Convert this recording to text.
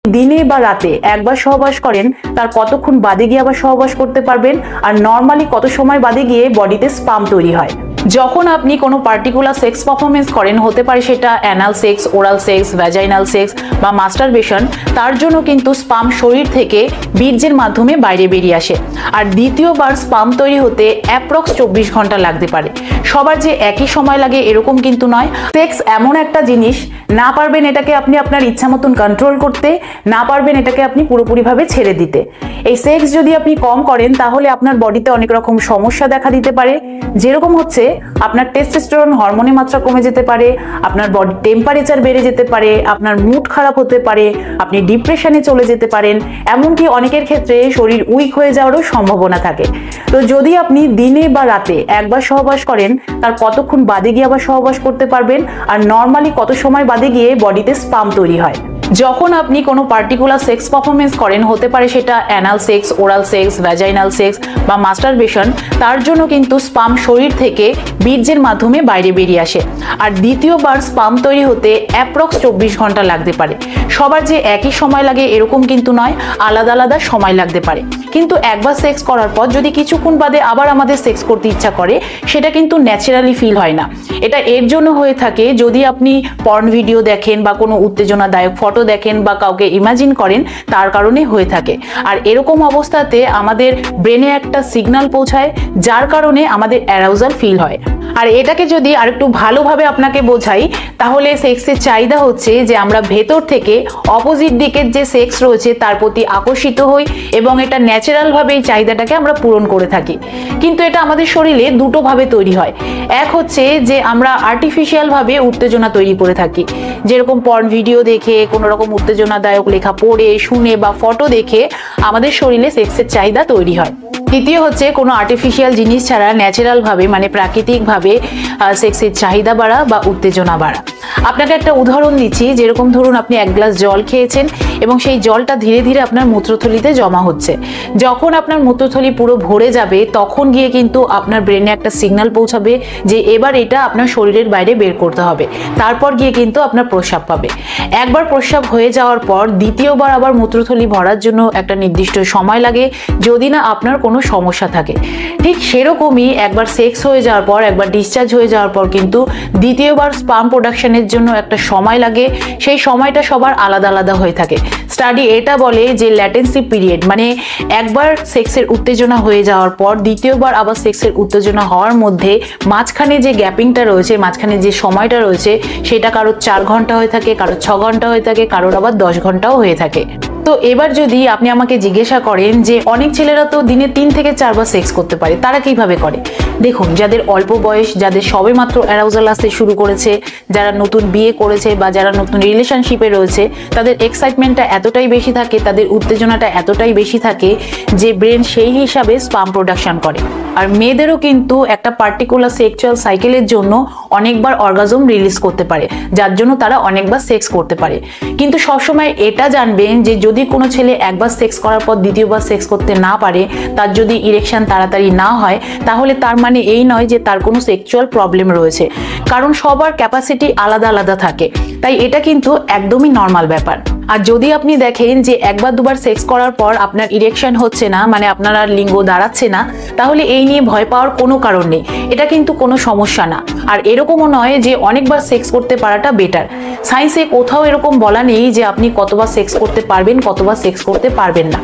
দিনে বা রাতে একবার সহবাস করেন তার কতক্ষণ বাদে গিয়ে আবার সহবাস করতে পারবেন, আর নর্মালি কত সময় বাদে গিয়ে বডিতে স্পাম তৈরি হয়। যখন আপনি কোনো পার্টিকুলার সেক্স পারফরমেন্স করেন, হতে পারে সেটা anal sex, oral sex, vaginal sex বা মাস্টারবেশন, তার জন্য কিন্তু স্পাম শরীর থেকে বীর্যের মাধ্যমে বাইরে বেরিয়ে আসে। আর দ্বিতীয়বার স্পাম তৈরি হতে অ্যাপ্রক্স 24 ঘন্টা লাগতে পারে। সবার যে একই সময় লাগে এরকম কিন্তু নয়। সেক্স এমন একটা জিনিস, না পারবেন এটাকে আপনি আপনার ইচ্ছা মতন কন্ট্রোল করতে, না পারবেন এটাকে আপনি পুরোপুরিভাবে ছেড়ে দিতে। এই সেক্স যদি আপনি কম করেন তাহলে আপনার বডিতে অনেক রকম সমস্যা দেখা দিতে পারে, যেরকম হচ্ছে আপনার টেস্টোস্টেরন হরমোনের মাত্রা কমে যেতে পারে, আপনার বডি টেম্পারেচার বেড়ে যেতে পারে, আপনার মুড খারাপ হতে পারে, আপনি ডিপ্রেশনে চলে যেতে পারেন, এমনকি অনেকের ক্ষেত্রে শরীর উইক হয়ে যাওয়ারও সম্ভাবনা থাকে। তো যদি আপনি দিনে বা রাতে একবার সহবাস করেন তার কতক্ষণ বাদে গিয়ে আবার সহবাস করতে পারবেন, আর নর্মালি কত সময় বাদে গিয়ে বডিতে স্পাম তৈরি হয়। যখন আপনি কোনো পার্টিকুলার সেক্স পারফরমেন্স করেন, হতে পারে সেটা anal sex, oral sex, vaginal sex বা মাস্টারবেশন, তার জন্য কিন্তু স্পাম শরীর থেকে বীর্যের মাধ্যমে বাইরে বেরিয়ে আসে। আর দ্বিতীয়বার স্পাম তৈরি হতে অ্যাপ্রক্স 24 ঘন্টা লাগতে পারে। সবার যে একই সময় লাগে এরকম কিন্তু নয়, আলাদা আলাদা সময় লাগতে পারে। কিন্তু একবার সেক্স করার পর যদি কিছুক্ষণ বাদে আবার আমাদের সেক্স করতে ইচ্ছা করে, সেটা কিন্তু ন্যাচারালি ফিল হয় না। এটা এর জন্য হয়ে থাকে, যদি আপনি পর্ন ভিডিও দেখেন বা কোনো উত্তেজনাদায়ক ফটো দেখেন বা কাউকে ইমাজিন করেন, তার কারণে হয়ে থাকে। আর এরকম অবস্থাতে আমাদের ব্রেনে একটা সিগন্যাল পৌঁছায়, যার কারণে আমাদের অ্যারাউজাল ফিল হয়। আর এটাকে যদি আরেকটু ভালোভাবে আপনাকে বোঝাই, তাহলে সেক্সের চাহিদা হচ্ছে যে আমরা ভেতর থেকে অপোজিট দিকের যে সেক্স রয়েছে তার প্রতি আকর্ষিত হই, এবং এটা ন্যাচারাল ভাবে এই চাহিদাটাকে আমরা পূরণ করে থাকি। কিন্তু এটা আমাদের শরীরে দুটো ভাবে তৈরি হয়। এক হচ্ছে যে আমরা আর্টিফিশিয়াল ভাবে উত্তেজনা তৈরি করে থাকি, যেরকম পর্ন ভিডিও দেখে, কোনো রকম উত্তেজনাদায়ক লেখা পড়ে, শুনে বা ফটো দেখে আমাদের শরীরে সেক্সের চাহিদা তৈরি হয়। দ্বিতীয় হচ্ছে কোনো আর্টিফিশিয়াল জিনিস ছাড়া ন্যাচারাল ভাবে, মানে প্রাকৃতিক ভাবে সেক্সের চাহিদা বাড়া বা উত্তেজনা বাড়া। আপনাকে একটা উদাহরণ দিচ্ছি, যেরকম ধরুন আপনি এক গ্লাস জল খেয়েছেন এবং সেই জলটা ধীরে ধীরে আপনার মূত্রথলিতে জমা হচ্ছে। যখন আপনার মূত্রথলি পুরো ভরে যাবে, তখন গিয়ে কিন্তু আপনার ব্রেনে একটা সিগন্যাল পৌঁছাবে যে এবার এটা আপনার শরীরের বাইরে বের করতে হবে। তারপর গিয়ে কিন্তু আপনার প্রস্রাব পাবে। একবার প্রস্রাব হয়ে যাওয়ার পর দ্বিতীয়বার আবার মূত্রথলি ভরার জন্য একটা নির্দিষ্ট সময় লাগে, যদি না আপনার কোনো সমস্যা থাকে। ঠিক সেরকমই একবার সেক্স হয়ে যাওয়ার পর, একবার ডিসচার্জ হয়ে যাওয়ার পর কিন্তু দ্বিতীয়বার স্পাম প্রোডাকশনের জন্য একটা সময় লাগে। সেই সময়টা সবার আলাদা আলাদা হয়ে থাকে। স্টাডি এটা বলে যে ল্যাটেন্সি পিরিয়ড, মানে একবার সেক্সের উত্তেজনা হয়ে যাওয়ার পর দ্বিতীয়বার আবার সেক্সের উত্তেজনা হওয়ার মধ্যে মাঝখানে যে গ্যাপিংটা রয়েছে, মাঝখানে যে সময়টা রয়েছে, সেটা কারোর 4 ঘন্টা হয়ে থাকে, কারোর 6 ঘন্টা হয়ে থাকে, কারোর আবার 10 ঘন্টাও হয়ে থাকে। তো এবার যদি আপনি আমাকে জিজ্ঞাসা করেন যে অনেক ছেলেরা তো দিনে 3 থেকে 4 বার সেক্স করতে পারে, তারা কিভাবে করে? দেখুন, যাদের অল্প বয়স, যাদের সবে মাত্র অ্যারাউজাল আসতে শুরু করেছে, যারা নতুন বিয়ে করেছে বা যারা নতুন রিলেশনশিপে রয়েছে, তাদের এক্সাইটমেন্টটা এতটাই বেশি থাকে, তাদের উত্তেজনাটা এতটাই বেশি থাকে যে ব্রেন সেই হিসাবে স্পাম প্রোডাকশন করে। আর মেয়েদেরও কিন্তু একটা পার্টিকুলার সেক্সুয়াল সাইকেলের জন্য অনেকবার অর্গাজম রিলিজ করতে পারে, যার জন্য তারা অনেকবার সেক্স করতে পারে। কিন্তু সবসময় এটা জানবেন যে যদি কোনো ছেলে একবার সেক্স করার পর দ্বিতীয়বার সেক্স করতে না পারে, তার যদি ইরেকশন তাড়াতাড়ি না হয়, তাহলে তার মানে এই নয় যে তার কোনো সেক্সুয়াল প্রবলেম রয়েছে, কারণ সবার ক্যাপাসিটি আলাদা আলাদা থাকে। তাই এটা কিন্তু একদমই নর্মাল ব্যাপার। আর যদি আপনি দেখেন যে একবার দুবার সেক্স করার পর আপনার ইরেকশন হচ্ছে না, মানে আপনার আর লিঙ্গ দাঁড়াচ্ছে না, তাহলে এই নিয়ে ভয় পাওয়ার কোনো কারণ নেই। এটা কিন্তু কোনো সমস্যা না। আর এরকমও নয় যে অনেকবার সেক্স করতে পারাটা বেটার। সায়েন্সে কোথাও এরকম বলা নেই যে আপনি কতবার সেক্স করতে পারবেন, কতবার সেক্স করতে পারবেন না।